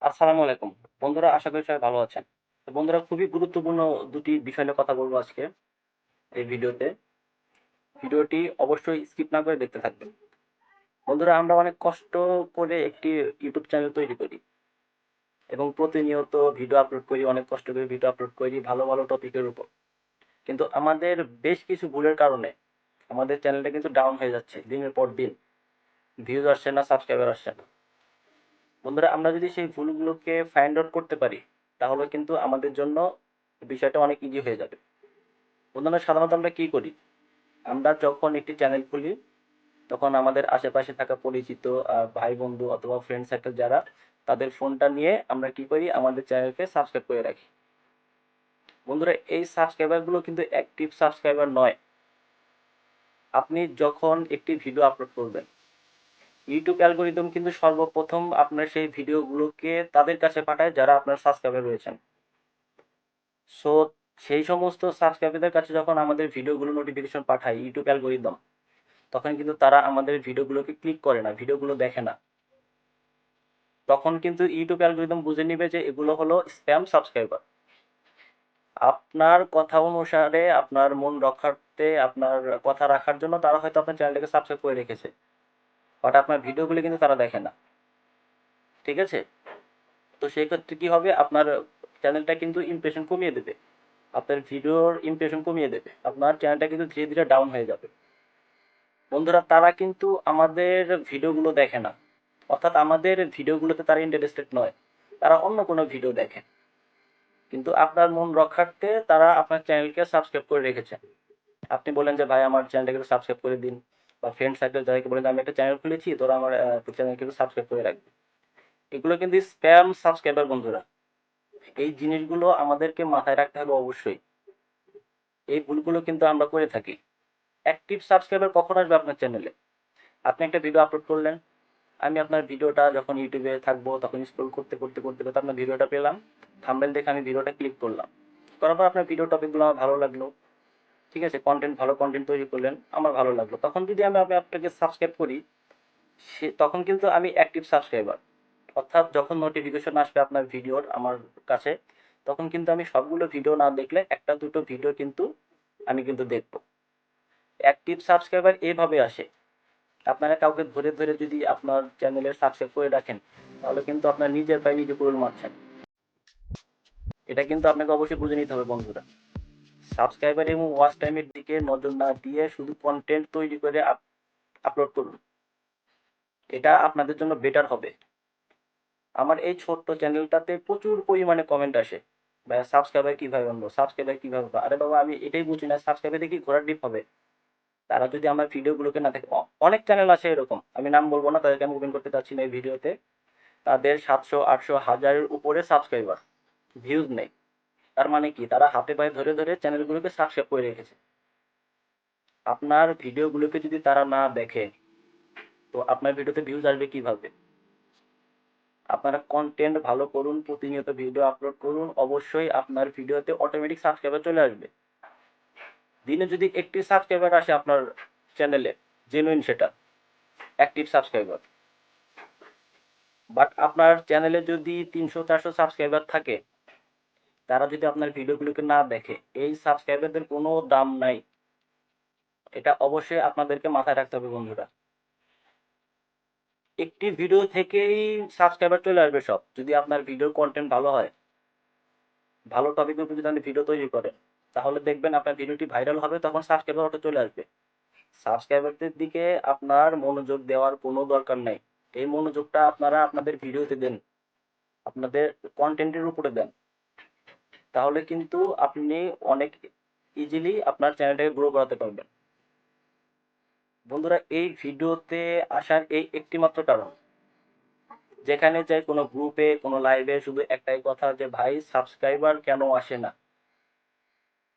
আসসালামু আলাইকুম। বন্ধুরা, আশা করি সবাই ভালো আছেন। তো বন্ধুরা, খুবই গুরুত্বপূর্ণ দুটি বিষয় নিয়ে কথা বলবো আজকে এই ভিডিওতে। ভিডিওটি অবশ্যই স্কিপ না করে দেখতে থাকবেন। বন্ধুরা, আমরা অনেক কষ্ট করে একটি ইউটিউব চ্যানেল তৈরি করি এবং প্রতিনিয়ত ভিডিও আপলোড করি, অনেক কষ্ট করে ভিডিও আপলোড করি ভালো ভালো টপিকের উপর। কিন্তু আমাদের বেশ কিছু ভুলের কারণে আমাদের চ্যানেলটা কিন্তু ডাউন হয়ে যাচ্ছে দিনের পর দিন। ভিউজ আসছে না, সাবস্ক্রাইবার আসছে না। বন্ধুরা, আমরা যদি সেই ভুলগুলোকে ফাইন্ড আউট করতে পারি, তাহলে কিন্তু আমাদের জন্য বিষয়টা অনেক ইজি হয়ে যাবে। বন্ধুরা, সাধারণত আমরা কি করি? আমরা যখন একটি চ্যানেল খুলি, তখন আমাদের আশেপাশে থাকা পরিচিত ভাই বন্ধু অথবা ফ্রেন্ড সার্কেল যারা, তাদের ফোনটা নিয়ে আমরা কি করি, আমাদের চ্যানেলকে সাবস্ক্রাইব করে রাখি। বন্ধুরা, এই সাবস্ক্রাইবার গুলো কিন্তু অ্যাক্টিভ সাবস্ক্রাইবার নয়। আপনি যখন একটি ভিডিও আপলোড করবেন, ইউটিউব অ্যালগোরিদম কিন্তু সর্বপ্রথম আপনার সেই ভিডিওগুলোকে তাদের কাছে পাঠায় যারা আপনার সাবস্ক্রাইবার রয়েছেন। সো সেই সমস্ত সাবস্ক্রাইবারদের কাছে যখন আমাদের ভিডিওগুলো নোটিফিকেশন পাঠায় ইউটিউব অ্যালগোরিদম, তখন কিন্তু তারা আমাদের ভিডিওগুলোকে ক্লিক করে না, ভিডিওগুলো দেখে না। তখন কিন্তু ইউটিউব অ্যালগোরিদম বুঝে নিবে যে এগুলো হলো স্প্যাম সাবস্ক্রাইবার। আপনার কথা অনুসারে আপনার মন রক্ষার্থে, আপনার কথা রাখার জন্য তারা হয়তো আপনার চ্যানেলটাকে সাবস্ক্রাইব করে রেখেছে, বাট আপনার ভিডিওগুলো কিন্তু তারা দেখে না। ঠিক আছে? তো সেই ক্ষেত্রে কি হবে, আপনার চ্যানেলটা কিন্তু ইমপ্রেশন কমিয়ে দেবে, আপনার ভিডিওর ইমপ্রেশন কমিয়ে দেবে, আপনার চ্যানেলটা কিন্তু ধীরে ধীরে ডাউন হয়ে যাবে। বন্ধুরা, তারা কিন্তু আমাদের ভিডিওগুলো দেখে না, অর্থাৎ আমাদের ভিডিওগুলোতে তারা ইন্টারেস্টেড নয়, তারা অন্য কোনো ভিডিও দেখে। কিন্তু আপনার মন রক্ষার্থে তারা আপনার চ্যানেলকে সাবস্ক্রাইব করে রেখেছে। আপনি বলেন যে ভাই আমার চ্যানেলটাকে একটু সাবস্ক্রাইব করে দিন, বা ফ্রেন্ড সার্কেল যাদেরকে বলেন যে আমি একটা চ্যানেল খুলেছি, তোরা আমার চ্যানেলকে একটু সাবস্ক্রাইব করে রাখবে। এগুলো কিন্তু স্প্যাম সাবস্ক্রাইবার বন্ধুরা। এই জিনিসগুলো আমাদেরকে মাথায় রাখতে হবে অবশ্যই। এই ভুলগুলো কিন্তু আমরা করে থাকি। অ্যাক্টিভ সাবস্ক্রাইবার কখন আসবে আপনার চ্যানেলে? আপনি একটা ভিডিও আপলোড করলেন, আমি আপনার ভিডিওটা যখন ইউটিউবে থাকবো তখন স্ক্রল করতে করতে করতে করতে আপনার ভিডিওটা পেলাম, থাম্বনেল দেখে আমি ভিডিওটা ক্লিক করলাম, করার পর আপনার ভিডিও টপিকগুলো আমার ভালো লাগলো। ঠিক আছে, কন্টেন্ট, ভালো কন্টেন্ট তৈরি করলেন, আমার ভালো লাগলো, তখন যদি আমি আপনাকে সাবস্ক্রাইব করি, সে তখন কিন্তু আমি অ্যাক্টিভ সাবস্ক্রাইবার। অর্থাৎ যখন নোটিফিকেশন আসবে আপনার ভিডিওর আমার কাছে, তখন কিন্তু আমি সবগুলো ভিডিও না দেখলে একটা দুটো ভিডিও কিন্তু আমি কিন্তু দেখবো। অ্যাক্টিভ সাবস্ক্রাইবার এইভাবে আসে। আপনারা কাউকে ধরে ধরে যদি আপনার চ্যানেলে সাবস্ক্রাইব করে রাখেন, তাহলে কিন্তু আপনার নিজের পায়ে নিজে কুড়ুল মারছেন। এটা কিন্তু আপনাকে অবশ্যই বুঝে নিতে হবে বন্ধুরা। সাবস্ক্রাইবার এবং ওয়াচ টাইমের দিকে নজর না দিয়ে শুধু কন্টেন্ট তৈরি করে আপলোড করুন, এটা আপনাদের জন্য বেটার হবে। আমার এই ছোট্ট চ্যানেলটাতে প্রচুর পরিমাণে কমেন্ট আসে, ভাইয়া সাবস্ক্রাইবার কিভাবে আনবো, সাবস্ক্রাইবার কিভাবে আনবো? আরে বাবা, আমি এটাই বুঝি না, সাবস্ক্রাইবার দেখি ঘোড়ার ডিপ হবে। তারা যদি আমার ভিডিওগুলোকে না দেখে, অনেক চ্যানেল আছে এরকম, আমি নাম বলবো না, তাদেরকে আমি ওপেন করতে চাচ্ছি না এই ভিডিওতে। তাদের 700 800 হাজারের উপরে সাবস্ক্রাইবার, ভিউজ নেই। তার মানে কি, তারা হাতে পায়ে ধরে ধরে চ্যানেলগুলোকে সাবস্ক্রাইব করে রেখেছে। আপনার ভিডিওগুলোকে যদি তারা না দেখে, তো আপনার ভিডিওতে ভিউজ আসবে কিভাবে? আপনারা কন্টেন্ট ভালো করুন, প্রতিনিয়ত ভিডিও আপলোড করুন, অবশ্যই আপনার ভিডিওতে অটোমেটিক সাবস্ক্রাইবার চলে আসবে। দিনে যদি একটি সাবস্ক্রাইবার আসে আপনার চ্যানেলে, জেনুইন সেটা অ্যাক্টিভ সাবস্ক্রাইবার। বাট আপনার চ্যানেলে যদি 300 400 সাবস্ক্রাইবার থাকে, তারা যদি আপনার ভিডিওগুলোকে না দেখে, এই সাবস্ক্রাইবারদের কোনো দাম নাই। এটা অবশ্যই আপনাদেরকে মাথায় রাখতে হবে বন্ধুরা। একটি ভিডিও থেকেই সাবস্ক্রাইবার চলে আসবে সব, যদি আপনার ভিডিওর কন্টেন্ট ভালো হয়, ভালো টপিকের উপর যদি আপনি ভিডিও তৈরি করেন, তাহলে দেখবেন আপনার ভিডিওটি ভাইরাল হবে, তখন সাবস্ক্রাইবার অটো চলে আসবে। সাবস্ক্রাইবারদের দিকে আপনার মনোযোগ দেওয়ার কোনো দরকার নাই। এই মনোযোগটা আপনারা আপনাদের ভিডিওতে দেন, আপনাদের কন্টেন্টের উপরে দেন। তাহলে কিন্তু আপনি অনেক ইজিলি আপনার চ্যানেলটাকে গ্রো করাতে পারবেন। বন্ধুরা, এই ভিডিওতে আসার এই একটি মাত্র কারণ, যেখানে যাই, কোনো গ্রুপে, কোনো লাইভে, শুধু একটাই কথা যে ভাই সাবস্ক্রাইবার কেন আসে না?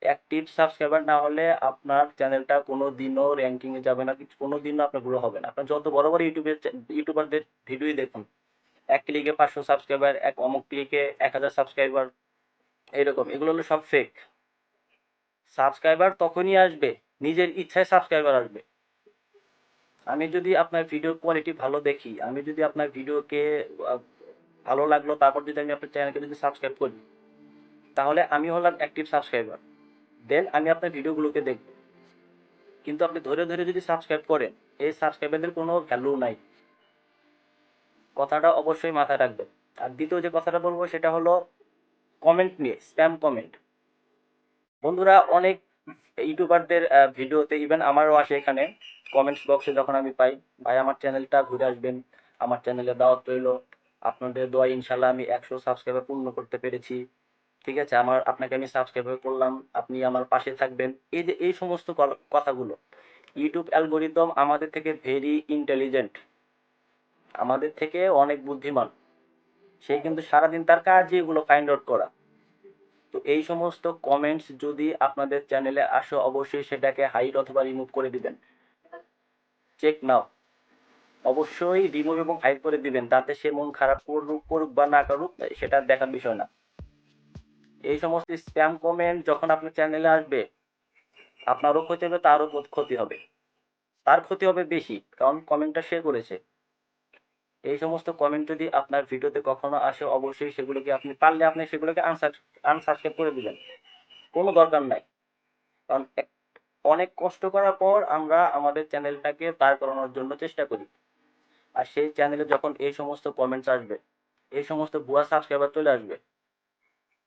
অ্যাক্টিভ সাবস্ক্রাইবার না হলে আপনার চ্যানেলটা কোনো দিনও র্যাঙ্কিং এ যাবে না, কোনো দিনও আপনার গ্রো হবে না। আপনার যত বড় বড় ইউটিউবারদের ভিডিওই দেখুন, এক ক্লিকে 500 সাবস্ক্রাইবার, এক অমুক ক্লিকে 1000 সাবস্ক্রাইবার, এইরকম, এগুলো হলো সব ফেক। সাবস্ক্রাইবার তখনই আসবে, নিজের ইচ্ছায় সাবস্ক্রাইবার আসবে। আমি যদি আপনার ভিডিও কোয়ালিটি ভালো দেখি, আমি যদি আপনার ভিডিওকে ভালো লাগলো, তারপর যদি আমি আপনার চ্যানেলকে যদি সাবস্ক্রাইব করি, তাহলে আমি হলাম অ্যাক্টিভ সাবস্ক্রাইবার। দেন আমি আপনার ভিডিওগুলোকে দেখব। কিন্তু আপনি ধরে ধরে যদি সাবস্ক্রাইব করেন, এই সাবস্ক্রাইবারদের কোনো ভ্যালু নাই। কথাটা অবশ্যই মাথায় রাখবেন। আর দ্বিতীয় যে কথাটা বলবো সেটা হলো কমেন্ট নিয়ে, স্প্যাম কমেন্ট। বন্ধুরা অনেক ইউটিউবারদের ভিডিওতে, ইভেন আমারও আসে এখানে কমেন্টস বক্সে, যখন আমি পাই, ভাই আমার চ্যানেলটা ঘুরে আসবেন, আমার চ্যানেলে দাওয়াত রইল, আপনাদের দোয়া ইনশাল্লাহ আমি 100 সাবস্ক্রাইবার পূর্ণ করতে পেরেছি, ঠিক আছে, আপনাকে আমি সাবস্ক্রাইব করলাম, আপনি আমার পাশে থাকবেন। এই যে এই সমস্ত কথাগুলো, ইউটিউব অ্যালগোরিদম আমাদের থেকে ভেরি ইন্টেলিজেন্ট, আমাদের থেকে অনেক বুদ্ধিমান। সে কিন্তু সারাদিন তার কাজই এগুলো ফাইন্ড আউট করা। তো এই সমস্ত কমেন্টস যদি আপনাদের চ্যানেলে আসে, অবশ্যই সেটাকে হাইড অথবা রিমুভ করে দিবেন। চেক নাও, অবশ্যই রিমুভ এবং হাইড করে দিবেন, তাতে সে মন খারাপ করুক করুক বা না করুক, সেটা দেখার বিষয় না। এই সমস্ত স্প্যাম কমেন্ট যখন আপনার চ্যানেলে আসবে, আপনারও ক্ষতি হবে, তারও ক্ষতি হবে। তার ক্ষতি হবে বেশি, কারণ কমেন্টটা সে করেছে। এই সমস্ত কমেন্ট যদি আপনার ভিডিওতে কখনো আসে, অবশ্যই সেগুলোকে আপনি পারলে আপনি সেগুলোকে আনসাবস্ক্রাইব করে দিবেন। কোনো দরকার নাই। কারণ অনেক কষ্ট করার পর আমরা আমাদের চ্যানেলটাকে দাঁড় করানোর জন্য চেষ্টা করি। আর সেই চ্যানেলে যখন এই সমস্ত কমেন্টস আসবে, এই সমস্ত ভুয়া সাবস্ক্রাইবার চলে আসবে,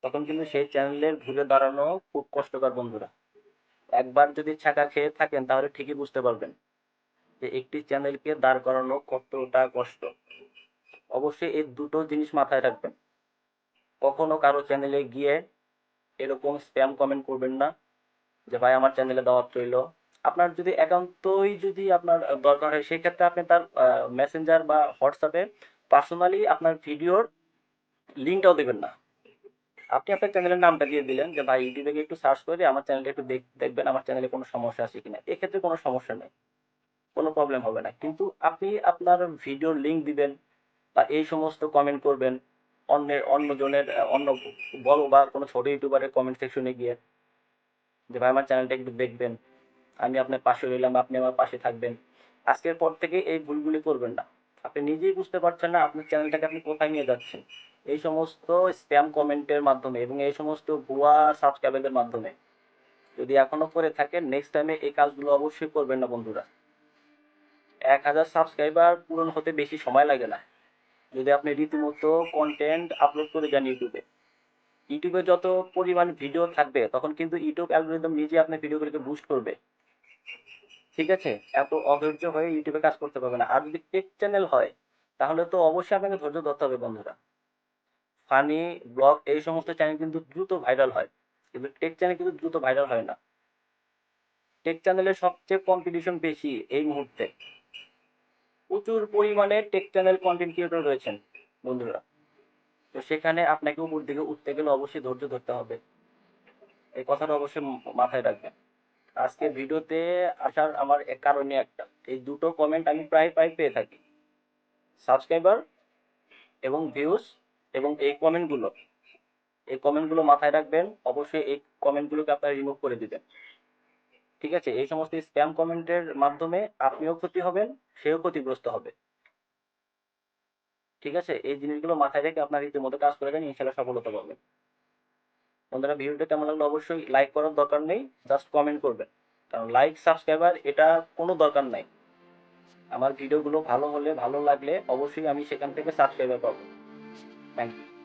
তখন কিন্তু সেই চ্যানেলের ঘুরে দাঁড়ানো খুব কষ্টকর বন্ধুরা। একবার যদি ছাকা খেয়ে থাকেন, তাহলে ঠিকই বুঝতে পারবেন যে একটি চ্যানেলকে দাঁড় করানো কতটা কষ্ট। অবশ্যই এই দুটো জিনিস মাথায় রাখবেন। কখনো কারো চ্যানেলে গিয়ে এরকম স্প্যাম কমেন্ট করবেন না যে ভাই আমার চ্যানেলে দাওয়াত রইলো। আপনার যদি একান্তই যদি আপনার দরকার হয়, সেক্ষেত্রে আপনি তার মেসেঞ্জার বা হোয়াটসঅ্যাপে পার্সোনালি আপনার ভিডিওর লিঙ্কটাও দেবেন না। আপনি আপনার চ্যানেলের নামটা দিয়ে দিলেন যে ভাই ইউটিউবে গিয়ে একটু সার্চ করে আমার চ্যানেলটা একটু দেখবেন, আমার চ্যানেলে কোনো সমস্যা আছে কিনা। এক্ষেত্রে কোনো সমস্যা নেই, কোনো প্রবলেম হবে না। কিন্তু আপনি আপনার ভিডিওর লিঙ্ক দিবেন বা এই সমস্ত কমেন্ট করবেন অন্যজনের অন্য বড় বা কোনো ছোট ইউটিউবারের কমেন্ট সেকশনে গিয়ে যে ভাই আমার চ্যানেলটা একটু দেখবেন, আমি আপনার পাশে রইলাম, আপনি আমার পাশে থাকবেন। আজকের পর থেকে এই ভুলগুলি করবেন না। আপনি নিজেই বুঝতে পারছেন না আপনার চ্যানেলটাকে আপনি কোথায় নিয়ে যাচ্ছেন, এই সমস্ত স্প্যাম কমেন্টের মাধ্যমে এবং এই সমস্ত ভুয়া সাবস্ক্রাইবারদের মাধ্যমে। যদি এখনো করে থাকেন, নেক্সট টাইমে এই কাজগুলো অবশ্যই করবেন না বন্ধুরা। 1000 সাবস্ক্রাইবার পূরণ হতে বেশি সময় লাগে না, যদি আপনি রীতিমতো কন্টেন্ট আপলোড করে যান ইউটিউবে। ইউটিউবে যত পরিমাণ ভিডিও থাকবে, তখন কিন্তু ইউটিউব অ্যালগরিদম নিজে আপনার ভিডিওগুলোকে বুস্ট করবে, ঠিক আছে। এত অধৈর্য হয়ে ইউটিউবে কাজ করতে পারবে না। আর যদি টেক চ্যানেল হয়, তাহলে তো অবশ্যই আপনাকে ধৈর্য ধরতে হবে বন্ধুরা। ফানি ব্লগ এই সমস্ত চ্যানেল কিন্তু দ্রুত ভাইরাল হয়, কিন্তু টেক চ্যানেল কিন্তু দ্রুত ভাইরাল হয় না। টেক চ্যানেলের সবচেয়ে কম্পিটিশন বেশি এই মুহূর্তে। প্রচুর পরিমাণে টেক চ্যানেল কন্টেন্ট ক্রিয়েটর রয়েছেন বন্ধুরা। তো সেখানে আপনাকে উপর দিকে উঠতে গেলে অবশ্যই ধৈর্য ধরতে হবে। এই কথাটা অবশ্যই মাথায় রাখবেন। আজকে ভিডিওতে আসার আমার এক কারণে একটা, এই দুটো কমেন্ট আমি প্রায় প্রায় পেয়ে থাকি, সাবস্ক্রাইবার এবং ভিউজ এবং এই কমেন্টগুলো মাথায় রাখবেন। অবশ্যই এই কমেন্টগুলোকে আপনারা রিমুভ করে দিবেন, ঠিক আছে। এই সমস্ত স্প্যাম কমেন্টের মাধ্যমে আপনিও ক্ষতি হবেন, সেও ক্ষতিগ্রস্ত হবে, ঠিক আছে। এই জিনিসগুলো মাথায় রেখে আপনার রীতিমতো কাজ করে যান, ইনশাল্লাহ সফলতা পাবেন। বন্ধুরা ভিডিওটা কেমন লাগলো অবশ্যই লাইক করার দরকার নেই, জাস্ট কমেন্ট করবেন। কারণ লাইক সাবস্ক্রাইবার এটা কোনো দরকার নাই। আমার ভিডিওগুলো ভালো হলে, ভালো লাগলে অবশ্যই আমি সেখান থেকে সাবস্ক্রাইবার পাবো। Thank you.